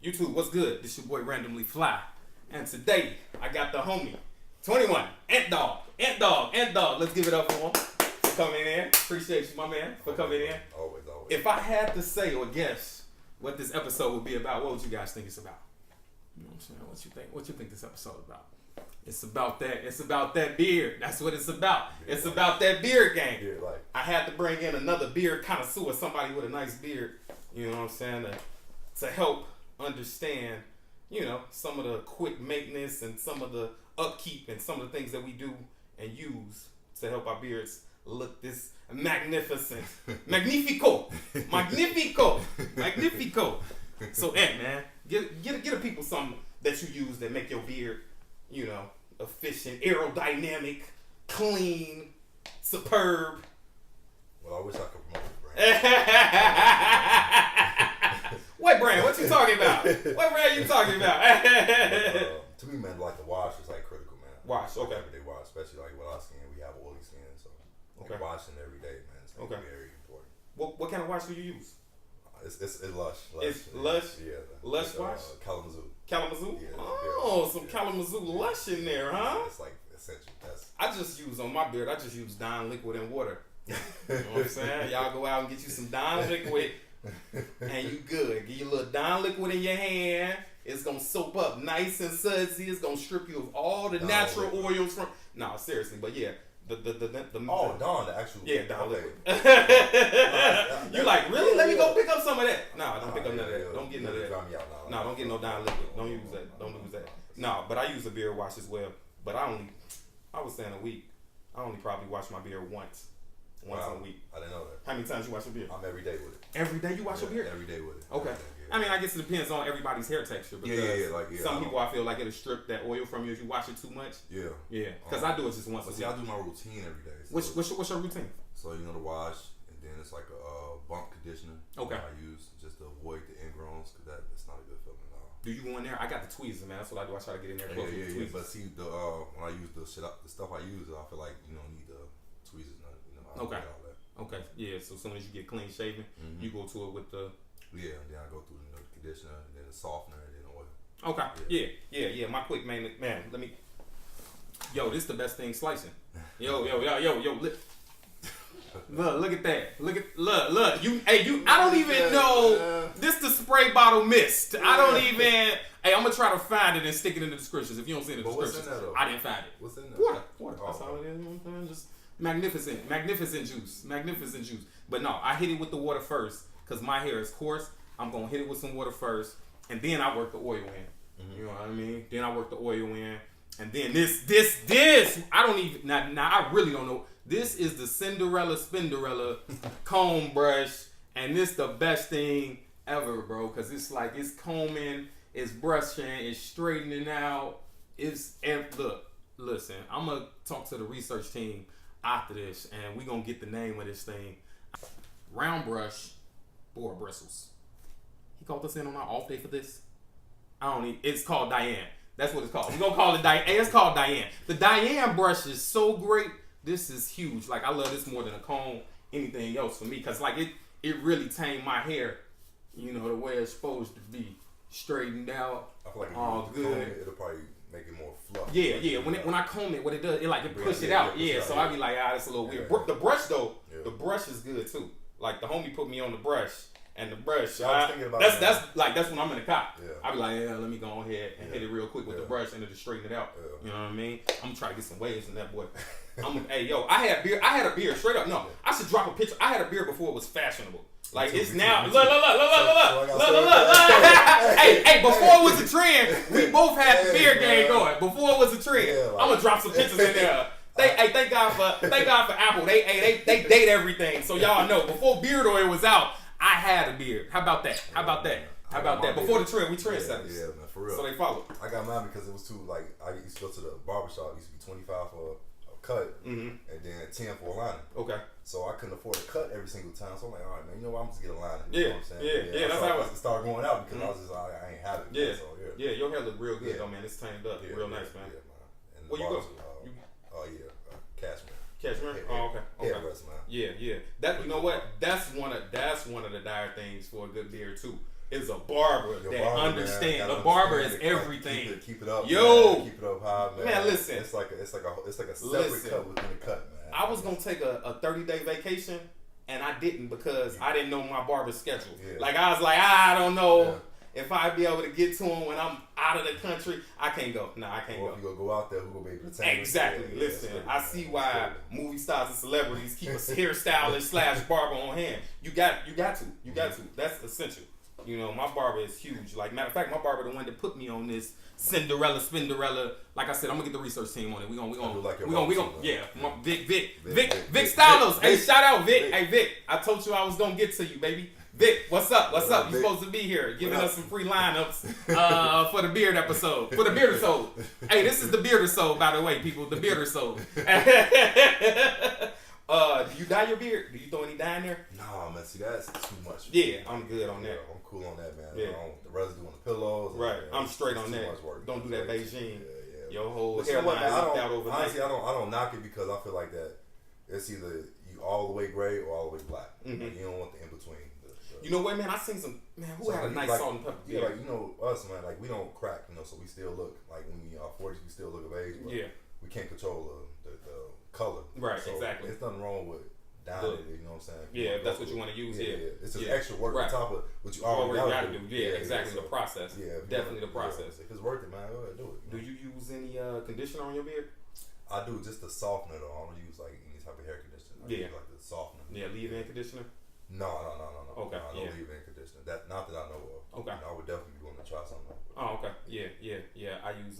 YouTube, what's good? This your boy Randomly Fly. And today, I got the homie, 21, Ant Dog. Let's give it up for him for coming in. Appreciate you, my man, for coming in. Always. If I had to say or guess what this episode would be about, what would you guys think it's about? You know what I'm saying? What you think? What you think this episode is about? It's about that. It's about that beard. That's what it's about. Beard it's life. about that beard game. Beard life. I had to bring in another beard connoisseur, somebody with a nice beard. You know what I'm saying? To help understand, you know, some of the quick maintenance and some of the upkeep and some of the things that we do and use to help our beards look this magnificent. Magnifico. So, Ant, man, get the people something that you use that make your beard, you know, efficient, aerodynamic, clean, superb. Well, I wish I could promote the brand. What brand? What you talking about? What brand you talking about? To me, man, like the wash is like critical, man. Wash, okay. Everyday wash, especially like with our skin, we have oily skin, so Okay. washing every day, man, is Okay. very important. What kind of wash do you use? It's lush. It's lush? Yeah. Lush It's, wash? Kalamazoo. Kalamazoo? Yeah, Oh, yeah. some Kalamazoo lush in there, huh? It's like essential. I just use on my beard, I just use Dawn liquid and water. You know what I'm saying? Y'all go out and get you some Dawn liquid and you good. Get your little Dawn liquid in your hand. It's gonna soap up nice and sudsy. It's gonna strip you of all the Dawn natural liquid. oils from. No, seriously, but yeah, the Oh, Dawn, the actual. yeah, Dawn okay. liquid. You like really? Let me go pick up some of that. No, don't pick up none of that. Don't get none of that. Dry me out No, don't get no Dawn liquid. Don't use that. Don't use that. No, but I use a beard wash as well. But I was saying a week. I only probably wash my beard once Wow. a week. I didn't know that. How many times you wash your beard? I'm every day with it. Every day you wash your beard? Every day with it. Okay. Every day, I mean, I guess it depends on everybody's hair texture. Because some people, I feel like it'll strip that oil from you if you wash it too much. Yeah. Yeah. Because I do it just once a See, week. I do my routine every day. So, What's your routine? So, you know, the wash, and then it's like a bump conditioner. Okay. I use just to avoid the ingrowns, because that's not a good feeling at all. Do you go in there? I got the tweezers, man. That's what I do. I try to get in there close with the tweezers. But see, when I use the stuff I use, I feel like, you don't need the tweezers. You know, I don't Okay. need all that. Okay. Yeah. So as soon as you get clean shaven, Mm-hmm. you go to it with the. Yeah, and then I go through the conditioner, and then the softener, and then oil. Okay. Yeah. My quick man. Let me. Yo, this the best thing slicing. Yo. Look at that. Look. You. I don't even know. This the spray bottle mist. I don't even. Hey, I'm gonna try to find it and stick it in the descriptions. If you don't see it in the But what's in descriptions, there, though? I didn't find it. What's in there? Water. Oh, That's all it is. You know what I'm saying? Just magnificent juice. But no, I hit it with the water first because my hair is coarse. I'm gonna hit it with some water first, and then I work the oil in. Mm-hmm. You know what I mean? Then I work the oil in, and then this. I don't even. Now I really don't know. This is the Spinderella comb brush, and this the best thing ever, bro. Cause it's like it's combing, it's brushing, it's straightening out. Listen, I'm gonna talk to the research team after this, and we gonna get the name of this thing. Round brush, Boar bristles. He called us in on our off day for this. It's called Diane. That's what it's called. We're gonna call it Diane. It's called Diane. The Diane brush is so great. This is huge. Like, I love this more than a comb, anything else for me. Because, like, it really tamed my hair, you know, the way it's supposed to be. Straightened out, I feel like if all you good. comb it, it'll probably make it more fluffy. Yeah. When I comb it, what it does, it push it out. Yeah, so I be like, that's a little weird. The brush, though, the brush is good, too. Like, the homie put me on the brush. And the brush, I was thinking about that's when I'm in the cop. Yeah. I be like, let me go ahead and hit it real quick with the brush and it'll straighten it out. Yeah. You know what I mean? I'm gonna try to get some waves in that boy. I had a beard straight up. No, I should drop a picture. I had a beard before it was fashionable. Like it's now. Look. Hey, before it was a trend, we both had the beard game going. Before it was a trend, I'm gonna drop some pictures in there. Thank God for Apple. They date everything. So y'all know before beard oil was out, I had a beard. How about that? Before the trend, we trendsetters. Yeah, man, for real. So they followed. I got mine because it was too, like, I used to go to the barbershop. It used to be 25 for a cut, and then 10 for a liner. Okay. So I couldn't afford a cut every single time. So I'm like, all right, man, you know what? I'm just get a liner. Yeah, you know what I'm saying? yeah, that's how it started going out because I was just, I ain't have it. Yeah, so, yeah, your hair look real good though, man. It's tamed up, real nice, man. Yeah, man. And Where you go? Cashmere. Cashmere? Oh, okay. Yeah, rest, man. Yeah. That, you know what? That's one of the dire things for a good beard too. is a barber Your that barber, understands. man, A gotta barber is understand it. everything. Keep it up. Yo, man. Keep it up high, man. Man, listen. It's like a separate cut within the cut, man. I was gonna take a 30-day vacation, and I didn't because I didn't know my barber's schedule. Yeah. Like I was like, I don't know. Yeah. If I'd be able to get to him when I'm out of the country, I can't go. No, I can't Or go. if you gonna go out there, who gonna be able to take Exactly. Yeah, Listen, that's I right, see man. why That's right. movie stars and celebrities keep a hairstylist / barber on hand. You got to. That's essential. You know, my barber is huge. Like matter of fact, my barber the one that put me on this Spinderella. Like I said, I'm gonna get the research team on it. We gonna yeah. Vic Stylos. Hey, shout out Vic. Hey Vic, I told you I was gonna get to you, baby. Vic, what's up? What's up? You supposed to be here giving us some free lineups for the beard episode. For the Beardisode. Hey, this is the Beardisode, by the way, people. The Beardisode. Do you dye your beard? Do you throw any dye in there? Nah, man. See, that's too much. Yeah, I'm good on that. Yeah, I'm cool on that, man. Yeah. The residue on the pillows. Right. Man, I'm straight on too that. much work. Don't do that Beijing. Yeah. Your whole But you know what, hairline man, is out overnight. honestly, I don't knock it because I feel like that it's either you all the way gray or all the way black. Mm-hmm. Like, you don't want the in between. You know what, man? I seen some who So, had a like, nice like, salt and pepper Yeah, beard. like, you know, us, man, like, we don't crack, you know, so we still look, like, when we are 40s, we still look of age, but we can't control the color. Right, so exactly. There's nothing wrong with dyeing it, you know what I'm saying? Yeah, if that's what you want to use, yeah. It's just extra work on top of what you already got to do. Yeah, exactly, so, the process. Yeah. Definitely the process. If it's worth it, man, go ahead, do it. Do you use any conditioner on your beard? I do, just the softener, though. I don't use, like, any type of hair conditioner. I use, like, the softener. Yeah, leave-in conditioner? No. Okay, I don't leave in conditioner. Not that I know of. Okay. I would definitely be willing to try something. Oh, okay. Yeah. I use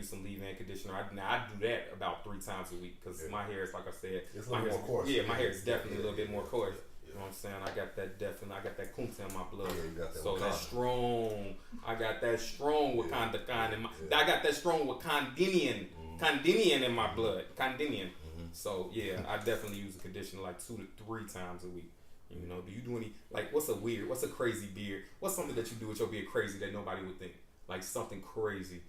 some leave-in conditioner. I do that about 3 times a week because my hair is, like I said, it's a little more coarse. Yeah, my hair is definitely a little bit more coarse. Yeah. You know what I'm saying? I got that kunta in my blood. Yeah, you got that. So Wakanda. that's strong. I got that strong Wakanda kind in my. I got that strong Wakandinian, Kandinian in my blood. Kandinian. So yeah, I definitely use a conditioner like 2 to 3 times a week. You know, do you do any what's a crazy beard? What's something that you do with your beard crazy that nobody would think? Like something crazy.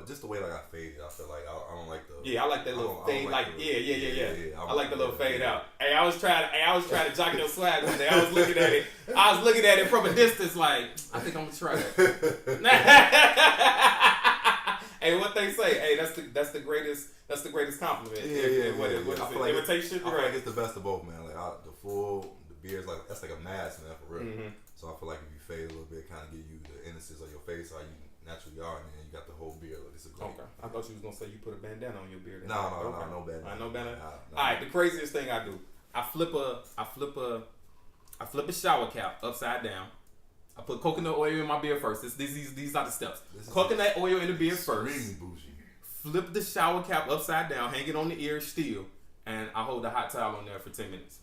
Just the way like I fade it. I feel like I don't like the. Yeah, I like that little fade. Yeah. I like the little fade out. Hey, I was trying to jock your swag one day. I was looking at it from a distance, like I think I'm gonna try that. Hey, what they say? Hey, that's the greatest compliment. Yeah. What is I it? feel like Imitation? I feel like it's the best of both, man. Like the beard's like that's like a mask, man, for real. Mm-hmm. So I feel like if you fade a little bit, kind of give you the innocence of your face, how you naturally are, and then you got the whole beard. Like, it's a great. Okay, I thought you was gonna say you put a bandana on your beard. No bandana. No bandana. Nah. All right, the craziest thing I do, I flip a shower cap upside down. I put coconut oil in my beard first. These are the steps. Coconut oil in the beard first. Flip the shower cap upside down, hang it on the ear still, and I hold the hot towel on there for 10 minutes.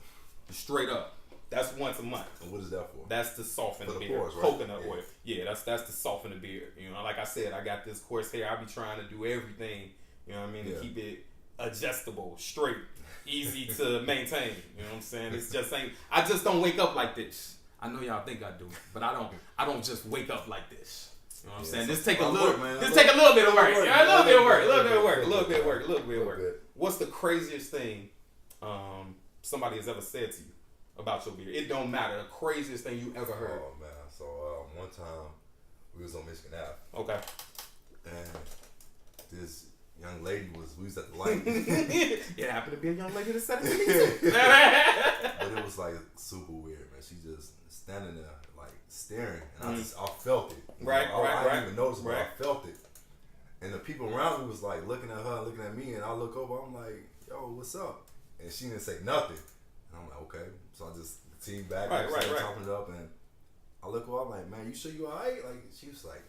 Straight up. That's once a month. And what is that for? That's to soften the beard. Pores, right? Coconut oil. Yeah, that's to soften the beard. You know, like I said, I got this coarse hair. I be trying to do everything, you know what I mean, to keep it adjustable, straight, easy to maintain. You know what I'm saying? It's just ain't. I just don't wake up like this. I know y'all think I do, but I don't just wake up like this. You know what I'm saying? This take a little bit of work. Yeah, a little bit of work. What's the craziest thing somebody has ever said to you about your beard? It don't matter. The craziest thing you ever heard. Oh man! So one time we was on Michigan Ave. Okay. And this young lady we was at the light. It happened to be a young lady that said it to me too. But it was like super weird, man. She just standing there like staring, and I felt it. Right. I didn't even notice, but I felt it. And the people around me was like looking at her, looking at me, and I look over. I'm like, "Yo, what's up?" And she didn't say nothing. And I'm like, "Okay." So I just continued back, started chopping it up, and I look over. I'm like, "Man, you sure you alright?" Like she was like,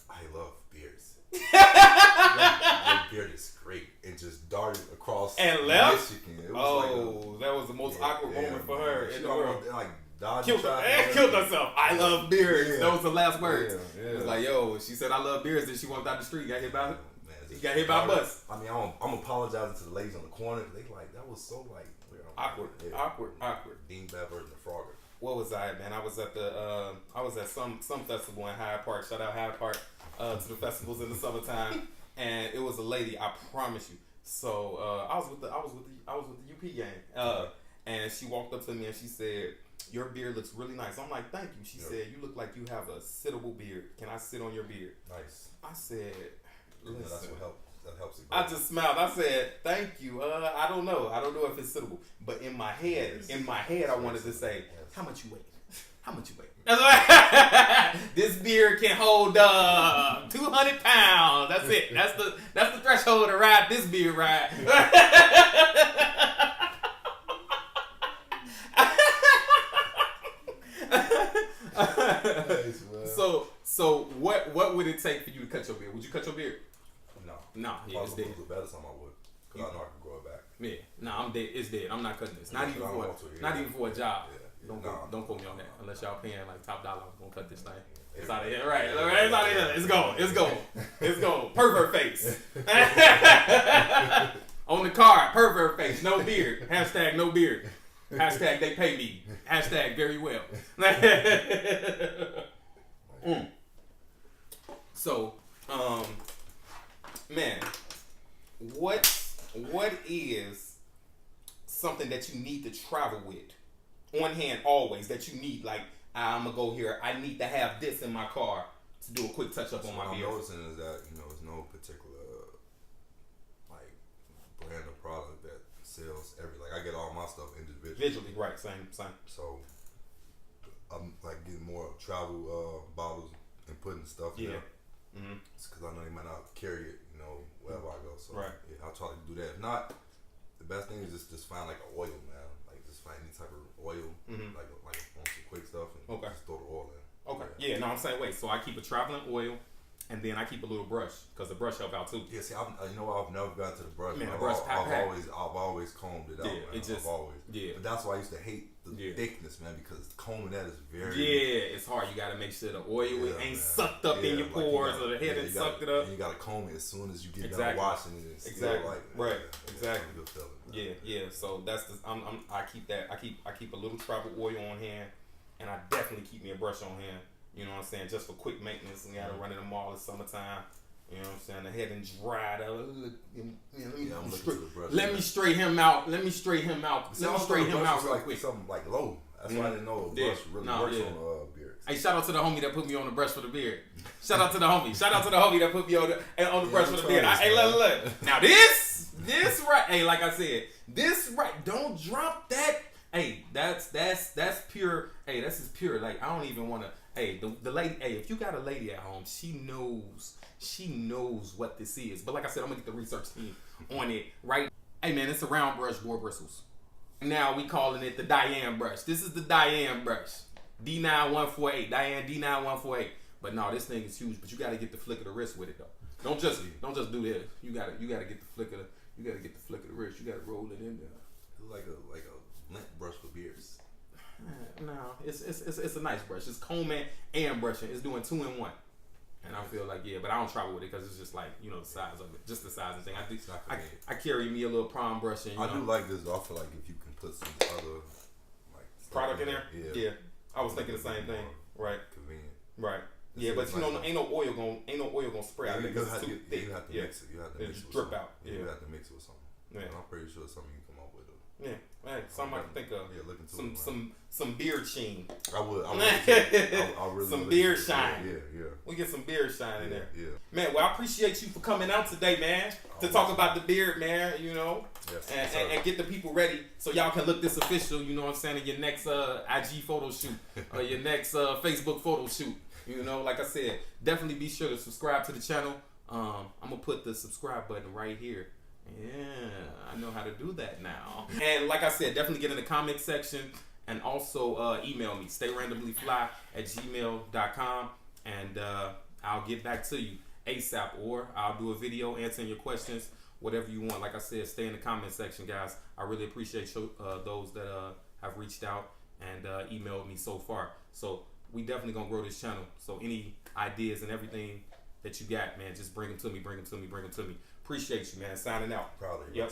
"I love beards. your beard is great," and just darted across and left. Michigan. It was that was the most awkward moment for her in the world. Like dodged killed herself. I love beards. Yeah. That was the last words. Yeah. It was like, yo, she said I love beards, then she walked out the street, got hit by a bus. I mean, I'm apologizing to the ladies on the corner. They like that was so like weird. Awkward. Dean Bever and the Frogger. What was I, man? I was at some festival in Hyde Park. Shout out Hyde Park to the festivals in the summertime, and it was a lady. I promise you. So I was with the UP gang, and she walked up to me and she said, your beard looks really nice. I'm like, thank you. She said, you look like you have a sittable beard. Can I sit on your beard? Nice. I said, listen. That's what helps. That helps it. I just smiled. I said, thank you. I don't know. I don't know if it's suitable. But in my head, I wanted to say, how much you weigh? How much you weigh? This beard can hold 200 pounds. That's it. That's the threshold to ride this beard ride. So what would it take for you to cut your beard? Would you cut your beard? No, yeah, it's dead. If I was better, something I would, because I know I can grow it back. Yeah, no, I'm dead. It's dead. I'm not cutting this. Not even for a job. Don't quote me on that unless y'all paying like top dollar. I'm gonna cut this thing. It's out of here, right? It's out of here. It's gone. It's gone. It's gone. Pervert face. On the card, pervert face. No beard. Hashtag no beard. Hashtag they pay me. Hashtag very well. So, man, what is something that you need to travel with on hand always that you need? Like, I'm gonna go here. I need to have this in my car to do a quick touch up on my beard. What I'm noticing is that there's no particular like brand of product that sells like I get all my stuff individually. Right? Same. So I'm like getting more travel bottles and putting stuff in there. Mm-hmm. It's because I know they might not carry it, wherever I go. So yeah, I'll try to do that. If not, the best thing is just find like an oil, man. Like just find any type of oil, like on some quick stuff, and just throw the oil in. Okay. Yeah. No, I'm saying wait. So I keep a traveling oil, and then I keep a little brush because the brush help out too. Yeah. See, I've never gotten to the brush. Man, I've always combed it out. Yeah. Man. I've always. Yeah. But that's why I used to hate the thickness, man, because combing that is very. Yeah, it's hard. You got to make sure the oil ain't sucked up in your pores or the head ain't sucked it up. And you got to comb it as soon as you get done washing it. It's exactly. Like, right. Exactly. Good feeling, yeah. So that's I keep that. I keep a little travel oil on hand, and I definitely keep me a brush on hand. You know what I'm saying? Just for quick maintenance. We gotta run in the mall. It's summertime. You know what I'm saying? The head and dried out. Let me straight him out. Let me straight him out real quick. Something like low. That's why I didn't know a brush really works on beards. Hey, shout out to the homie that put me on the brush for the beard. Shout out to the homie that put me on the brush for the beard. Hey, look. Now this right. Hey, like I said, this right. Don't drop that. Hey, that's pure. Hey, this is pure. Like I don't even want to. Hey, the lady. Hey, if you got a lady at home, she knows what this is. But like I said, I'm gonna get the research team on it. Right. Hey man, it's a round brush, Boar bristles. Now we calling it the Diane brush. This is the Diane brush. D9148. Diane D9148. But no, this thing is huge. But you gotta get the flick of the wrist with it though. Don't just do this. You gotta get the flick of the wrist. You gotta roll it in there. Like a lint brush for beards. No, it's a nice brush. It's combing and brushing. It's doing 2 in 1. And I feel like but I don't travel with it because it's just like the size of it, just the size and thing. I think I carry me a little prom brush and I do like this. Though. I feel like if you can put some other product in there, yeah. I was thinking the same thing. Right. Convenient. Right. Yeah, but ain't no oil gonna spray out because it's too thick. You have to mix it. You have to mix it with drip something. out. Yeah. You have to mix it with something. Yeah. And I'm pretty sure it's something you can come up with. Yeah. Hey, something I can think of. Yeah, look into some beard sheen. I would really some beard shine. Yeah. We get some beard shine in there. Yeah. Man, well, I appreciate you for coming out today, man, to talk about the beard, man, Yes, and get the people ready so y'all can look this official, you know what I'm saying, in your next IG photo shoot or your next Facebook photo shoot. Like I said, definitely be sure to subscribe to the channel. I'm going to put the subscribe button right here. Yeah, I know how to do that now. And like I said, definitely get in the comment section and also email me, stayrandomlyfly@gmail.com, and I'll get back to you ASAP, or I'll do a video answering your questions, whatever you want. Like I said, stay in the comment section, guys. I really appreciate those that have reached out and emailed me so far. So we definitely gonna grow this channel. So any ideas and everything that you got, man, just bring them to me. Appreciate you, man. Signing out. Proud of you. Yep.